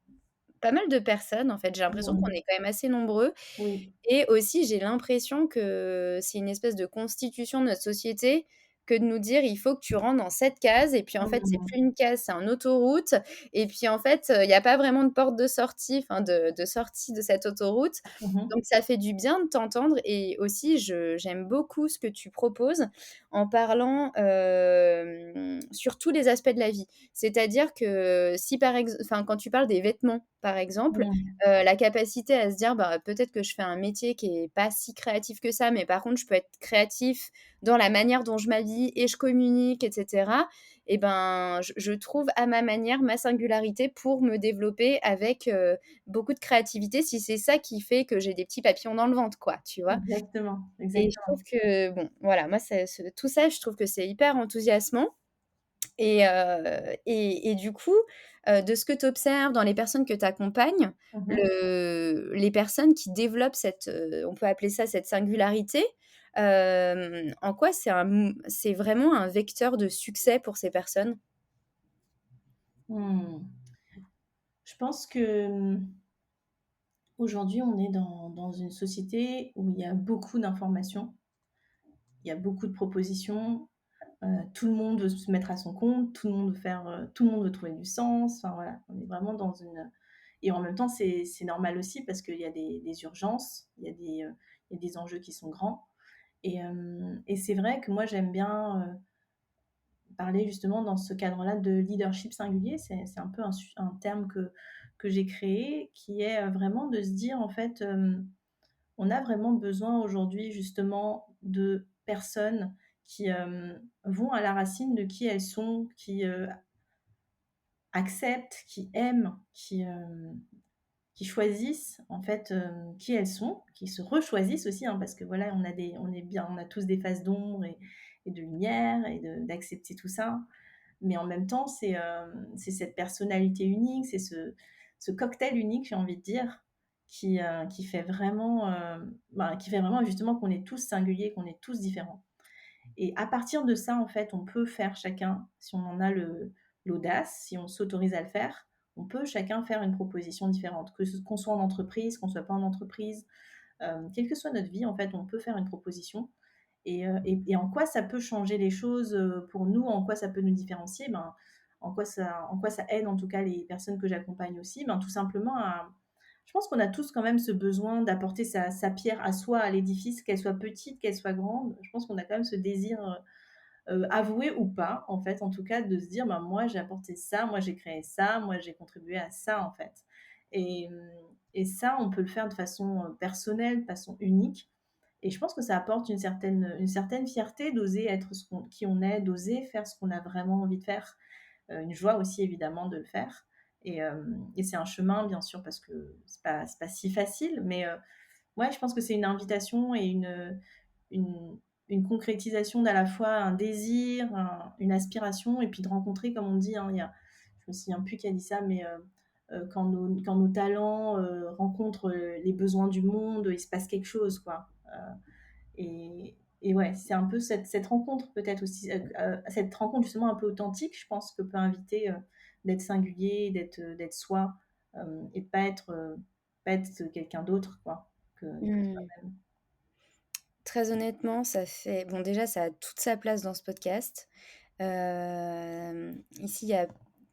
pas mal de personnes, en fait. J'ai l'impression qu'on Oui, est quand même assez nombreux oui. et aussi j'ai l'impression que c'est une espèce de constitution de notre société que de nous dire: «Il faut que tu rentres dans cette case» et puis en fait, c'est Mmh. plus une case, c'est une autoroute et puis en fait, il y a pas vraiment de porte de sortie, enfin de sortie de cette autoroute. Mmh. Donc ça fait du bien de t'entendre et aussi j'aime beaucoup ce que tu proposes en parlant, sur tous les aspects de la vie. C'est-à-dire que si enfin quand tu parles des vêtements, par exemple, Mmh. la capacité à se dire: «Bah, peut-être que je fais un métier qui est pas si créatif que ça, mais par contre je peux être créatif dans la manière dont je m'habille et je communique et cetera» et ben, je trouve à ma manière ma singularité pour me développer avec, beaucoup de créativité, si c'est ça qui fait que j'ai des petits papillons dans le ventre, quoi, tu vois? Exactement, Et je trouve exactement. que bon, voilà, moi, tout ça, je trouve que c'est hyper enthousiasmant et du coup, de ce que tu observes dans les personnes que tu accompagnes, Mmh mh. les personnes qui développent on peut appeler ça cette singularité, en quoi c'est vraiment un vecteur de succès pour ces personnes? Mmh. Je pense que, aujourd'hui, on est dans une société où il y a beaucoup d'informations, il y a beaucoup de propositions, tout le monde veut se mettre à son compte, tout le monde veut trouver du sens, enfin voilà, on est vraiment dans une et en même temps, c'est normal aussi parce qu'il y a des urgences, il y a des enjeux qui sont grands et c'est vrai que moi, j'aime bien, parler justement dans ce cadre-là de leadership singulier. C'est un peu un terme que j'ai créé qui est, vraiment de se dire en fait, on a vraiment besoin aujourd'hui justement de personnes qui, vont à la racine de qui elles sont, qui, acceptent, qui aiment, qui choisissent en fait, qui elles sont, qui se rechoisissent aussi, hein, parce que voilà, on a tous des phases d'ombre et de lumière et d'accepter tout ça. Mais en même temps, c'est cette personnalité unique, c'est ce cocktail unique, j'ai envie de dire, qui fait vraiment, qui fait vraiment justement qu'on est tous singuliers, qu'on est tous différents. Et à partir de ça, en fait, on peut faire chacun, si on en a l'audace, si on s'autorise à le faire, on peut chacun faire une proposition différente. Qu'on soit en entreprise, qu'on soit pas en entreprise, quelle que soit notre vie, en fait, on peut faire une proposition. Et en quoi ça peut changer les choses pour nous, en quoi ça peut nous différencier, ben, en quoi ça aide en tout cas les personnes que j'accompagne aussi, ben, tout simplement je pense qu'on a tous quand même ce besoin d'apporter sa pierre à soi, à l'édifice, qu'elle soit petite, qu'elle soit grande. Je pense qu'on a quand même ce désir avoué ou pas, en fait, en tout cas, de se dire, ben, moi j'ai apporté ça, moi j'ai créé ça, moi j'ai contribué à ça, en fait. Et, et ça, on peut le faire de façon personnelle, de façon unique. Et je pense que ça apporte une certaine fierté d'oser être qui on est, d'oser faire ce qu'on a vraiment envie de faire. Une joie aussi évidemment de le faire. Et c'est un chemin bien sûr parce que c'est pas si facile, mais ouais, je pense que c'est une invitation et une, une concrétisation d'à la fois un désir, une aspiration, et puis de rencontrer, comme on dit, hein, je me souviens plus qui a dit ça, mais quand nos talents rencontrent les besoins du monde, il se passe quelque chose, quoi. Et ouais, c'est un peu cette rencontre peut-être aussi, cette rencontre justement un peu authentique, je pense, que peut inviter d'être singulier, d'être soi, et de pas être quelqu'un d'autre, quoi, que Mmh. soi-même. Très honnêtement, ça fait bon, déjà, ça a toute sa place dans ce podcast. Ici, il y a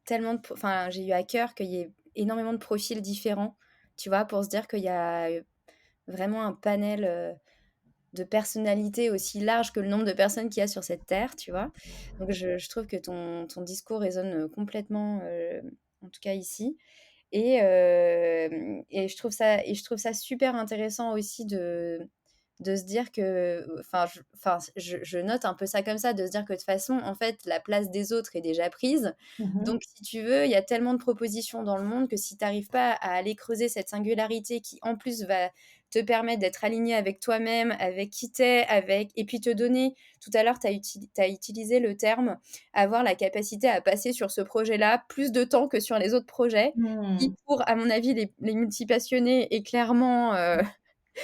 tellement de enfin, j'ai eu à cœur qu'il y ait énormément de profils différents, tu vois? Pour se dire qu'il y a, vraiment un panel, de personnalités aussi large que le nombre de personnes qu'il y a sur cette terre, tu vois? Donc je trouve que ton discours résonne, complètement, en tout cas ici. Et je trouve ça super intéressant aussi de se dire que je note un peu ça comme ça, de se dire que de toute façon, en fait, la place des autres est déjà prise. Mmh. Donc si tu veux, il y a tellement de propositions dans le monde que si tu arrives pas à aller creuser cette singularité qui, en plus, va te permettre d'être aligné avec toi-même, avec qui tu avec et puis te donner tout à l'heure, tu as utilisé le terme avoir la capacité à passer sur ce projet-là plus de temps que sur les autres projets, qui Mmh. pour, à mon avis, les multipassionnés est clairement,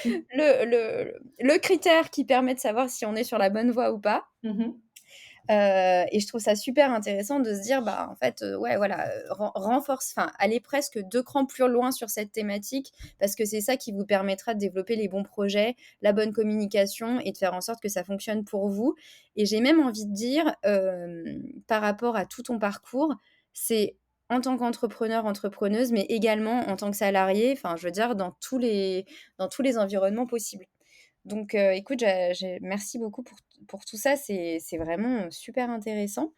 Mmh. le critère qui permet de savoir si on est sur la bonne voie ou pas. Mmh. Et je trouve ça super intéressant de se dire, bah, en fait, ouais, voilà, renforce enfin, aller presque 2 crans plus loin sur cette thématique parce que c'est ça qui vous permettra de développer les bons projets, la bonne communication et de faire en sorte que ça fonctionne pour vous. Et j'ai même envie de dire, par rapport à tout ton parcours, c'est en tant qu'entrepreneur, entrepreneuse, mais également en tant que salarié, enfin, je veux dire dans tous les environnements possibles. Donc, écoute, merci beaucoup pour tout ça, c'est vraiment, super intéressant.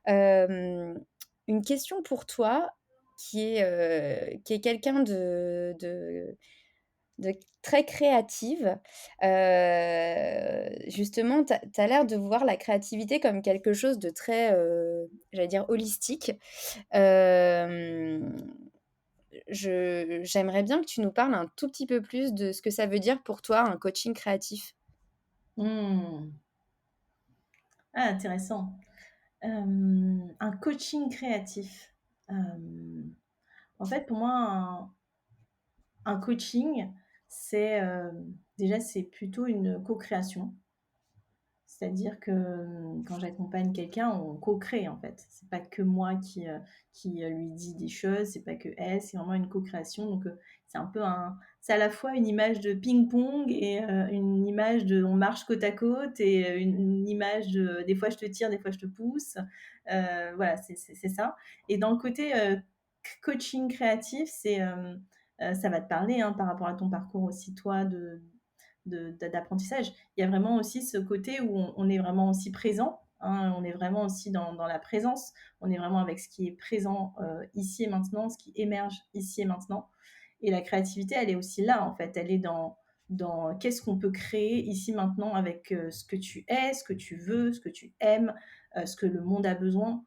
Hem, une question pour toi qui est quelqu'un de très créative. Justement, tu as l'air de voir la créativité comme quelque chose de très, j'allais dire holistique. Hem, j'aimerais bien que tu nous parles un tout petit peu plus de ce que ça veut dire pour toi, un coaching créatif. Mmh. Ah, intéressant. Un coaching créatif. Hem, En fait, pour moi, un coaching, déjà, c'est plutôt une co-création. C'est-à-dire que, quand j'accompagne quelqu'un, on co-crée, en fait. C'est pas que moi qui lui dis des choses, c'est pas que elle, c'est vraiment une co-création. Donc, c'est à la fois une image de ping-pong et une image de on marche côte à côte et une image de des fois je te tire, des fois je te pousse. Voilà, c'est ça. Et dans le côté, coaching créatif, ça va te parler, hein, par rapport à ton parcours aussi, toi, d'apprentissage. Il y a vraiment aussi ce côté où on est vraiment aussi présent, hein, on est vraiment aussi dans la présence, on est vraiment avec ce qui est présent, ici et maintenant, ce qui émerge ici et maintenant. Et la créativité, elle est aussi là, en fait, elle est dans qu'est-ce qu'on peut créer ici maintenant avec ce que tu es, ce que tu veux, ce que tu aimes, ce que le monde a besoin,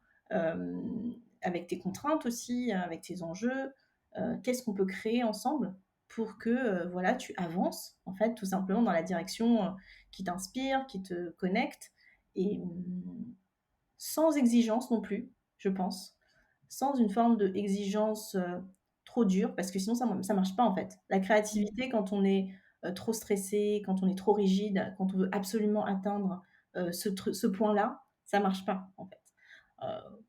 avec tes contraintes aussi, avec tes enjeux. Qu'est-ce qu'on peut créer ensemble pour que voilà, tu avances, en fait, tout simplement dans la direction qui t'inspire, qui te connecte, et sans exigence non plus, je pense, sans une forme d'exigence trop dure, parce que sinon ça marche pas en fait. La créativité, quand on est trop stressé, quand on est trop rigide, quand on veut absolument atteindre ce point-là, ça marche pas en fait.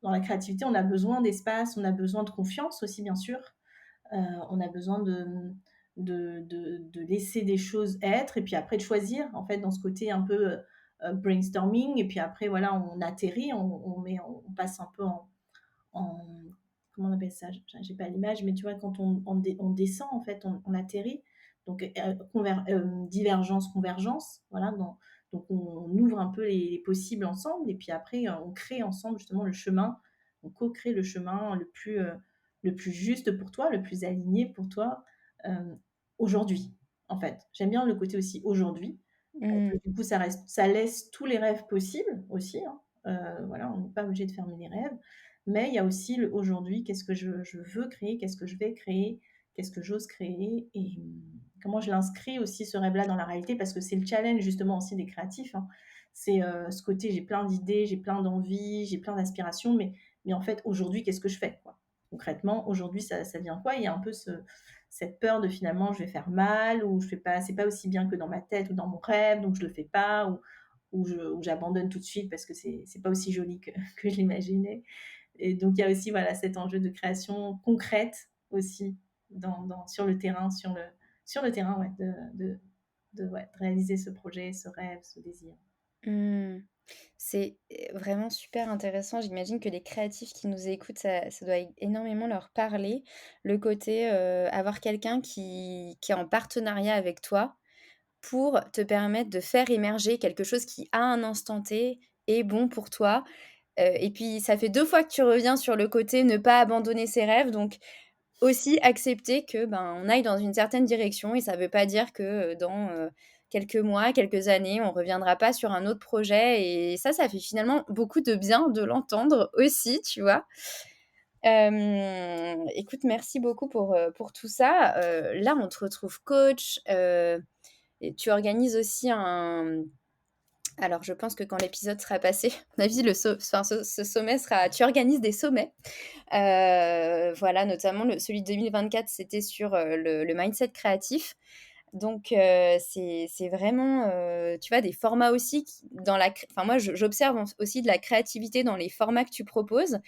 Dans la créativité, on a besoin d'espace, on a besoin de confiance aussi, bien sûr. On a besoin de laisser des choses être et puis après de choisir, en fait, dans ce côté un peu brainstorming. Et puis après, voilà, on atterrit, on passe un peu en comment on appelle ça? J'ai pas l'image, mais tu vois, quand on descend, en fait, on atterrit. Donc, divergence, convergence, voilà. Donc, on ouvre un peu les possibles ensemble, et puis après, on crée ensemble justement le chemin. On co-crée le chemin le plus juste pour toi, le plus aligné pour toi, aujourd'hui, en fait. J'aime bien le côté aussi aujourd'hui, parce Mmh. que du coup, ça laisse tous les rêves possibles aussi, hein. Voilà, on n'est pas obligé de fermer les rêves. Mais il y a aussi le aujourd'hui, qu'est-ce que je veux créer, qu'est-ce que je vais créer, qu'est-ce que j'ose créer, et comment je l'inscris aussi ce rêve-là dans la réalité, parce que c'est le challenge justement aussi des créatifs, hein. C'est ce côté, j'ai plein d'idées, j'ai plein d'envies, j'ai plein d'aspirations, mais en fait, aujourd'hui, qu'est-ce que je fais, quoi? Concrètement, aujourd'hui, ça vient quoi? Il y a un peu cette peur de finalement, je vais faire mal, ou je fais pas, c'est pas aussi bien que dans ma tête ou dans mon rêve, donc je le fais pas, ou j'abandonne tout de suite parce que c'est pas aussi joli que je l'imaginais. Et donc, il y a aussi voilà, cet enjeu de création concrète aussi sur le terrain, sur le terrain, ouais, ouais, de réaliser ce projet, ce rêve, ce désir. Mmh. C'est, vraiment super intéressant. J'imagine que les créatifs qui nous écoutent, ça doit énormément leur parler. Le côté, avoir quelqu'un qui est en partenariat avec toi pour te permettre de faire émerger quelque chose qui, à un instant T, est bon pour toi. Et puis ça fait 2 fois que tu reviens sur le côté ne pas abandonner ses rêves, donc aussi accepter que, ben, on aille dans une certaine direction et ça veut pas dire que, dans, quelques mois, quelques années, on reviendra pas sur un autre projet et ça fait finalement beaucoup de bien de l'entendre aussi, tu vois? Écoute, merci beaucoup pour tout ça. Là, on te retrouve coach, et tu organises aussi un alors je pense que quand l'épisode sera passé, à mon avis, le so enfin ce sommet sera tu organises des sommets. Voilà, notamment celui de 2024, c'était sur, le mindset créatif. Donc c'est vraiment, tu vois, des formats aussi qui dans la cré enfin moi j'observe aussi de la créativité dans les formats que tu proposes.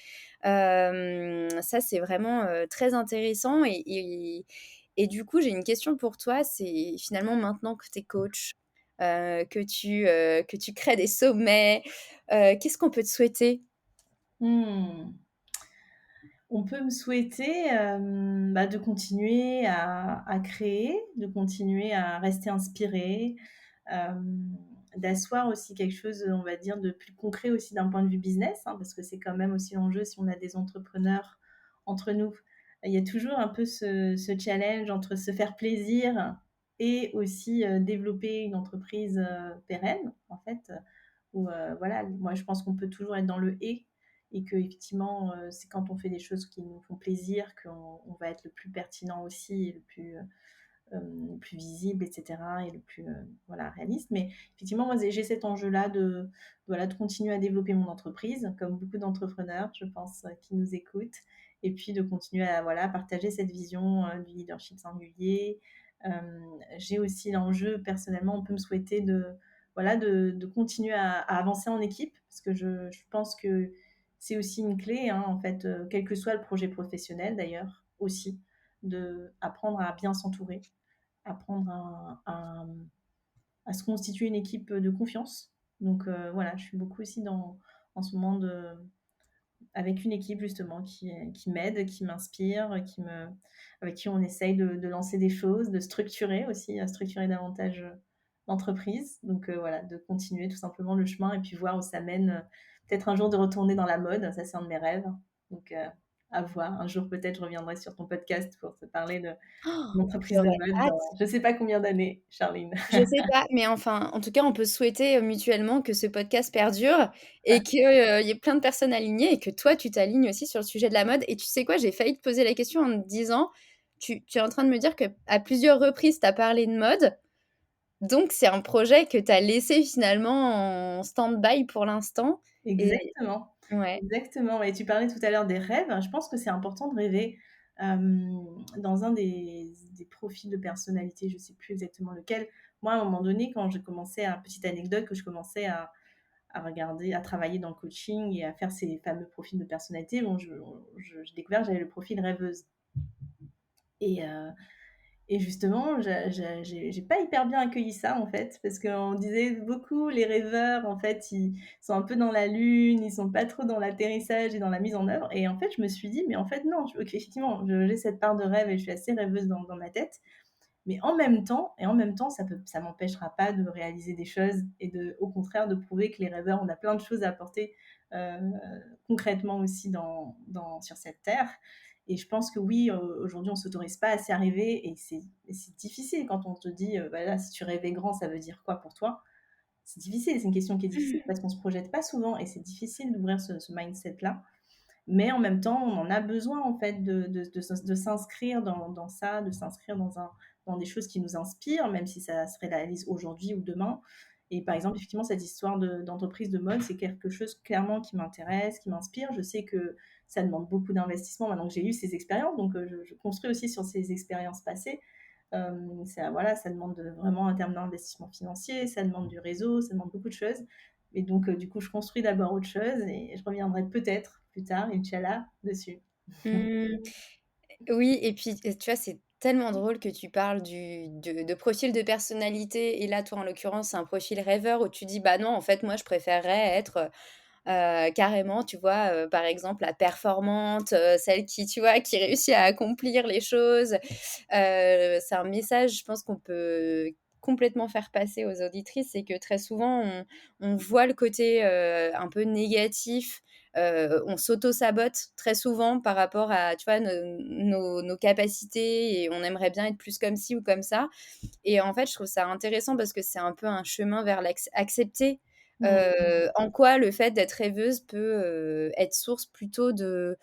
Ça c'est vraiment, très intéressant et du coup, j'ai une question pour toi, c'est finalement maintenant que tu es coach, que tu crées des sommets, qu'est-ce qu'on peut te souhaiter? Mmh. On peut me souhaiter, bah, de continuer à créer, de continuer à rester inspirée, hem, d'asseoir aussi quelque chose, on va dire, de plus concret aussi d'un point de vue business, hein, parce que c'est quand même aussi l'enjeu si on a des entrepreneurs entre nous. Il y a toujours un peu ce challenge entre se faire plaisir et aussi, développer une entreprise, pérenne, en fait, où, voilà, moi je pense qu'on peut toujours être dans le et qu'effectivement, c'est quand on fait des choses qui nous font plaisir qu'on va être le plus pertinent aussi et le plus visible, et cetera, et le plus, voilà, réaliste. Mais effectivement, moi, j'ai cet enjeu-là voilà, de continuer à développer mon entreprise, comme beaucoup d'entrepreneurs, je pense, qui nous écoutent, et puis de continuer à, voilà, partager cette vision, du leadership singulier. J'ai aussi l'enjeu, personnellement, on peut me souhaiter voilà, de continuer à avancer en équipe, parce que je pense que c'est aussi une clé, hein, en fait, quel que soit le projet professionnel d'ailleurs, aussi, d'apprendre à bien s'entourer, apprendre à se constituer une équipe de confiance. Donc voilà, je suis beaucoup aussi en ce moment avec une équipe justement qui m'aide, qui m'inspire, avec qui on essaye de lancer des choses, de structurer aussi, structurer davantage, l'entreprise. Donc voilà, de continuer tout simplement le chemin et puis voir où ça mène, peut-être un jour de retourner dans la mode, ça c'est un de mes rêves. Donc à voir. Un jour peut-être je reviendrai sur ton podcast pour te parler de Oh, mon entreprise de j'aurais mode dans hâte. je sais pas combien d'années, Charline. Je sais pas, mais enfin, en tout cas, on peut souhaiter, mutuellement que ce podcast perdure et que, il y ait plein de personnes alignées et que toi, tu t'alignes aussi sur le sujet de la mode et tu sais quoi? J'ai failli te poser la question en te disant: «Tu es en train de me dire qu'à plusieurs reprises, tu as parlé de mode, donc c'est un projet que tu as laissé finalement en stand-by pour l'instant» et Exactement, ouais. exactement et tu parlais tout à l'heure des rêves. Je pense que c'est important de rêver. Dans un des profils de personnalité, je sais plus exactement lequel. Moi, à un moment donné, quand j'ai commencé à petite anecdote, que je commençais à regarder, à travailler dans le coaching et à faire ces fameux profils de personnalité, bon, j'ai découvert que j'avais le profil rêveuse et et justement, j'ai pas hyper bien accueilli ça, en fait, parce qu'on disait beaucoup les rêveurs, en fait, ils sont un peu dans la lune, ils sont pas trop dans l'atterrissage et dans la mise en œuvre et en fait, je me suis dit: «Mais en fait, non, OK, effectivement, je j'ai cette part de rêve et je suis assez rêveuse dans ma tête, mais en même temps, ça m'empêchera pas de réaliser des choses et au contraire, de prouver que les rêveurs, on a plein de choses à apporter, heu, concrètement aussi sur cette terre et je pense que oui, aujourd'hui, on s'autorise pas assez à rêver et c'est difficile quand on te dit, voilà: «Si tu rêvais grand, ça veut dire quoi pour toi?» C'est difficile, c'est une question qui est difficile parce qu'on se projette pas souvent et c'est difficile d'ouvrir ce mindset-là. Mais en même temps, on en a besoin en fait de s'inscrire dans ça, de s'inscrire dans des choses qui nous inspirent, même si ça se réalise aujourd'hui ou demain. Et par exemple, effectivement, cette histoire d'entreprise de mode, c'est quelque chose clairement qui m'intéresse, qui m'inspire. Je sais que ça demande beaucoup d'investissement maintenant que j'ai eu ces expériences, donc je construis aussi sur ces expériences passées. Ça, voilà, ça demande vraiment un terme d'investissement financier, ça demande du réseau, ça demande beaucoup de choses. Et donc, du coup, je construis d'abord autre chose et je reviendrai peut-être plus tard, Inch'Allah, dessus. Mmh. Oui et puis, tu vois, c'est tellement drôle que tu parles de profil de personnalité et là, toi, en l'occurrence, c'est un profil rêveur où tu dis: «Bah non, en fait, moi, je préférerais être, carrément, tu vois, par exemple, la performante, celle qui, tu vois, qui réussit à accomplir les choses». C'est un message, je pense, qu'on peut complètement faire passer aux auditrices, c'est que très souvent, on voit le côté, un peu négatif, on s'auto-sabote très souvent par rapport à, tu vois, nos capacités et on aimerait bien être plus comme ci ou comme ça et en fait, je trouve ça intéressant parce que c'est un peu un chemin vers accepter, Mmh. en quoi le fait d'être rêveuse peut, être source plutôt de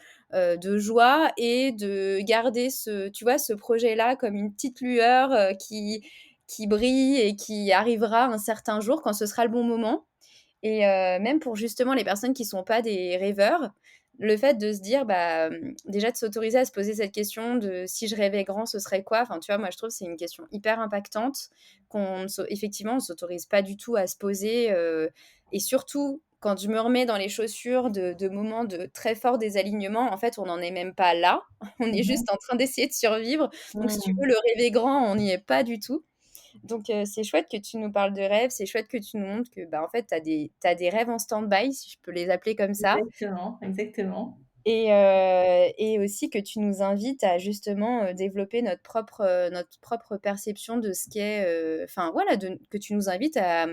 joie et de garder ce tu vois, ce projet-là comme une petite lueur, qui brille et qui arrivera un certain jour quand ce sera le bon moment. Et même pour justement les personnes qui sont pas des rêveurs, le fait de se dire, bah, déjà de s'autoriser à se poser cette question de: «Si je rêvais grand, ce serait quoi?» Enfin, tu vois, moi, je trouve que c'est une question hyper impactante qu'on ne s'au effectivement, on s'autorise pas du tout à se poser, et surtout quand je me remets dans les chaussures de moments de très fort désalignement, en fait, on n'en est même pas là. On est Mmh. juste en train d'essayer de survivre. Donc si tu veux, Mmh. le rêver grand, on n'y est pas du tout. Donc c'est chouette que tu nous parles de rêves, c'est chouette que tu nous montres que, bah, en fait, tu as des rêves en stand-by, si je peux les appeler comme ça Exactement, exactement. et aussi que tu nous invites à justement, développer notre propre perception de ce qu'est, enfin voilà, que tu nous invites à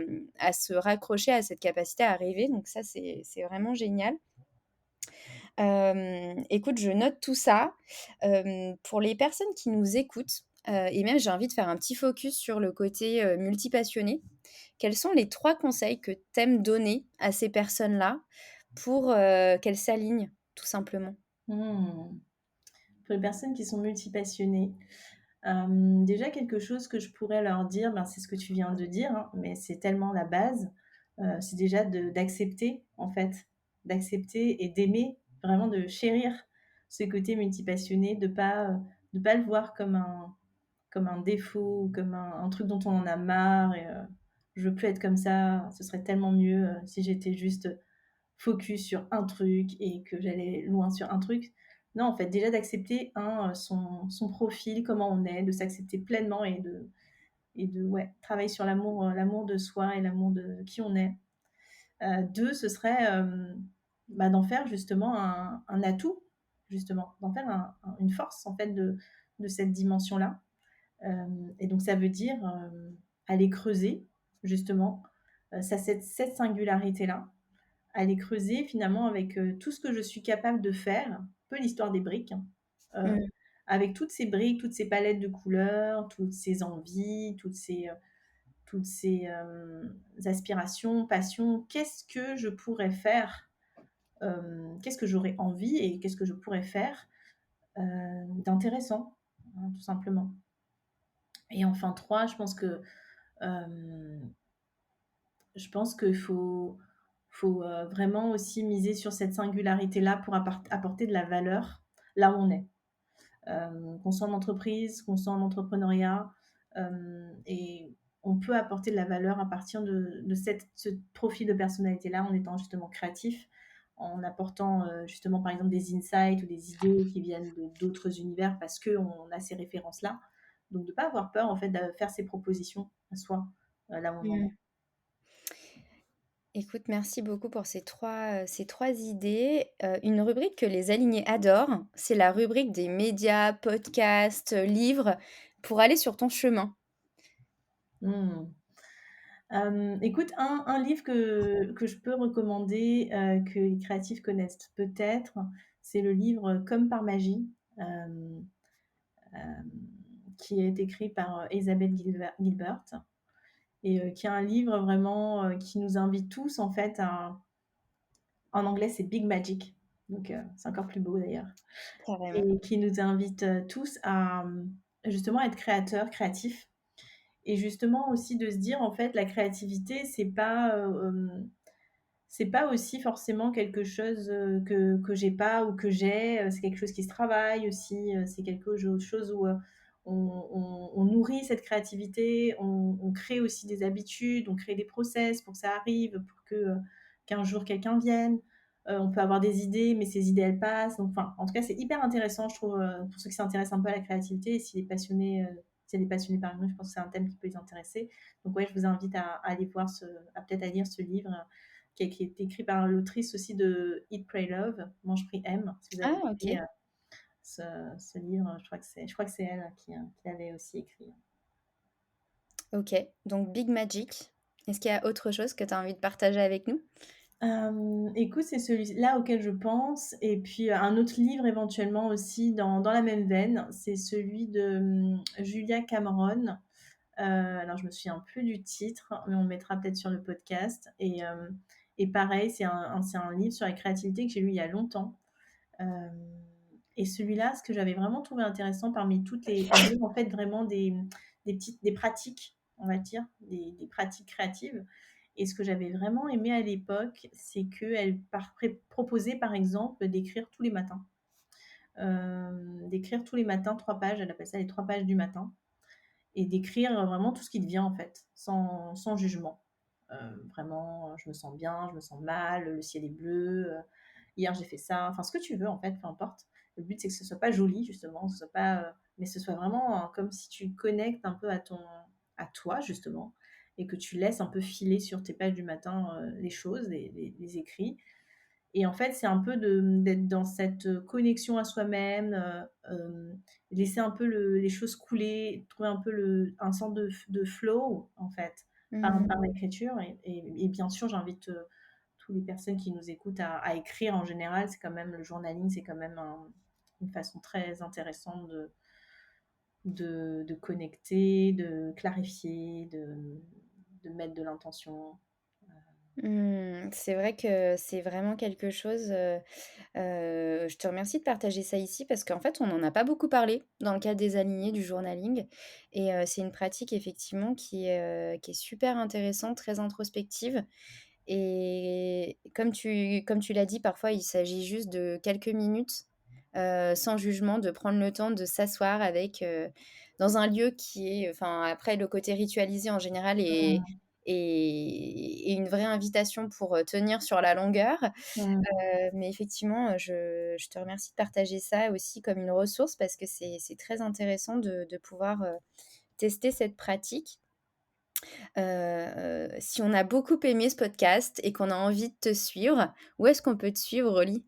se raccrocher à cette capacité à rêver, donc ça, c'est vraiment génial. Écoute, je note tout ça. Pour les personnes qui nous écoutent, et même j'ai envie de faire un petit focus sur le côté, multipassionné. Quels sont les 3 conseils que tu aimes donner à ces personnes-là pour, qu'elles s'alignent, tout simplement? Mmh. Pour les personnes qui sont multipassionnées, déjà quelque chose que je pourrais leur dire, ben, c'est ce que tu viens de dire, hein, mais c'est tellement la base, c'est déjà d'accepter, en fait, d'accepter et d'aimer, vraiment de chérir ce côté multipassionné, de pas le voir comme un défaut ou comme un truc dont on en a marre et je veux plus être comme ça, ce serait tellement mieux, si j'étais juste focus sur un truc et que j'allais loin sur un truc. Non, en fait, déjà d'accepter son profil, comment on est, de s'accepter pleinement et de ouais, travailler sur l'amour, l'amour de soi et l'amour de qui on est. 2, ce serait, bah, d'en faire justement un atout, justement, d'en faire une force en fait de cette dimension-là. Et donc ça veut dire, aller creuser justement, cette singularité-là, aller creuser finalement avec, tout ce que je suis capable de faire, un peu l'histoire des briques, hein, Mmh. avec toutes ces briques, toutes ces palettes de couleurs, toutes ces envies, toutes ces, aspirations, passions. Qu'est-ce que je pourrais faire? Qu'est-ce que j'aurais envie et qu'est-ce que je pourrais faire, d'intéressant, hein, tout simplement. Et enfin 3, hem, je pense qu'il faut, vraiment aussi miser sur cette singularité-là pour apporter de la valeur là où on est. Qu'on soit en entreprise, qu'on soit en entrepreneuriat, et on peut apporter de la valeur à partir de ce profil de personnalité-là, en étant justement créatif, en apportant, justement, par exemple, des insights ou des idées qui viennent d'autres univers parce qu'on a ces références-là. Donc de ne pas avoir peur, en fait, de faire ses propositions à soi, là où on en Mmh. est. Écoute, merci beaucoup pour ces 3 idées. Une rubrique que les alignés adorent, c'est la rubrique des médias, podcasts, livres, pour aller sur ton chemin. Mmh. Écoute, un livre que je peux recommander, que les créatifs connaissent peut-être, c'est le livre Comme par magie, hem, hem, qui est écrit par, Elizabeth Gilbert, et qui est un livre vraiment, qui nous invite tous en fait à, en anglais c'est Big Magic, donc c'est encore plus beau d'ailleurs, Carrément. et qui nous invite, tous à, justement être créateurs, créatifs, et justement aussi de se dire en fait la créativité c'est pas aussi forcément quelque chose, que j'ai pas ou que j'ai, c'est quelque chose qui se travaille aussi, c'est quelque chose où, on nourrit cette créativité, on crée aussi des habitudes, on crée des process pour que ça arrive, pour que, qu'un jour quelqu'un vienne. On peut avoir des idées, mais ces idées, elles passent, donc enfin, en tout cas, c'est hyper intéressant, je trouve, pour ceux qui s'intéressent un peu à la créativité, et s'il y a des passionnés parmi nous, je pense que c'est un thème qui peut les intéresser. Donc ouais, je vous invite à aller voir peut-être à lire ce livre, qui est écrit par l'autrice aussi de Eat, Pray, Love, Mange, Prie, Aime. Si vous avez Ah aimé, OK, ce, ce livre, je crois que c'est elle qui l'avait aussi écrit. OK. Donc Big Magic. Est-ce qu'il y a autre chose que tu as envie de partager avec nous? Écoute, c'est celui-là auquel je pense. Et puis un autre livre éventuellement aussi dans la même veine, c'est celui de Julia Cameron. Alors je me souviens plus du titre, mais on le mettra peut-être sur le podcast. Et pareil, c'est un livre sur la créativité que j'ai lu il y a longtemps. Euh, et celui-là, ce que j'avais vraiment trouvé intéressant parmi toutes les... Elle donne en fait vraiment des pratiques, on va dire, des pratiques créatives. Et ce que j'avais vraiment aimé à l'époque, c'est qu'elle proposait par exemple d'écrire tous les matins. D'écrire tous les matins 3 pages, elle appelle ça les 3 pages du matin. Et d'écrire vraiment tout ce qui te vient en fait, sans jugement. Vraiment, je me sens bien, je me sens mal, le ciel est bleu, hier j'ai fait ça, enfin ce que tu veux en fait, peu importe. Le but c'est que ce soit pas joli justement, ce soit pas, mais ce soit vraiment comme si tu connectes un peu à toi justement, et que tu laisses un peu filer sur tes pages du matin, les choses, les écrits. Et en fait, c'est un peu d'être dans cette connexion à soi-même, laisser un peu les choses couler, trouver un peu un sort de flow, en fait, Mmh. par l'écriture. Et bien sûr, j'invite toutes les personnes qui nous écoutent à écrire en général. C'est quand même le journaling, c'est quand même une façon très intéressante de connecter, de clarifier, de mettre de l'intention. Mmh, c'est vrai que c'est vraiment quelque chose, je te remercie de partager ça ici parce qu'en fait, on n'en a pas beaucoup parlé dans le cadre des alignés, du journaling et c'est une pratique effectivement qui est super intéressante, très introspective et comme tu l'as dit, parfois, il s'agit juste de quelques minutes, sans jugement, de prendre le temps de s'asseoir dans un lieu qui est enfin, après le côté ritualisé en général Mmh. est une vraie invitation pour, tenir sur la longueur. Mmh. Mais effectivement, je te remercie de partager ça aussi comme une ressource parce que c'est très intéressant de pouvoir, tester cette pratique Si on a beaucoup aimé ce podcast et qu'on a envie de te suivre, où est-ce qu'on peut te suivre, Oli?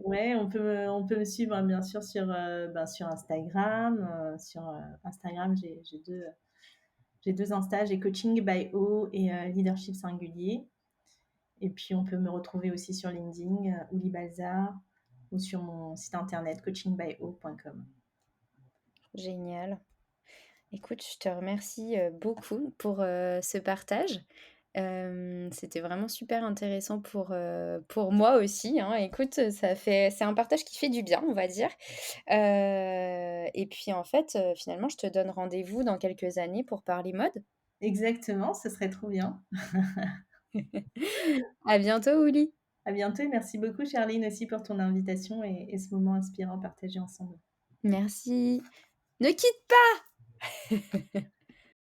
Ouais, on peut me suivre, hein, bien sûr sur Instagram, Instagram, j'ai deux Insta, j'ai Coaching by O et Leadership Singulier. Et puis on peut me retrouver aussi sur LinkedIn, Ouli Balzar, ou sur mon site internet coachingbyo.com. Génial. Écoute, je te remercie, beaucoup pour, ce partage. C'était vraiment super intéressant pour moi aussi, hein. Écoute, c'est un partage qui fait du bien, on va dire. Et puis en fait, finalement, je te donne rendez-vous dans quelques années pour parler mode. Exactement, ce serait trop bien. À bientôt, Ouli. À bientôt et merci beaucoup Charline aussi pour ton invitation et ce moment inspirant partagé ensemble. Merci. Ne quitte pas!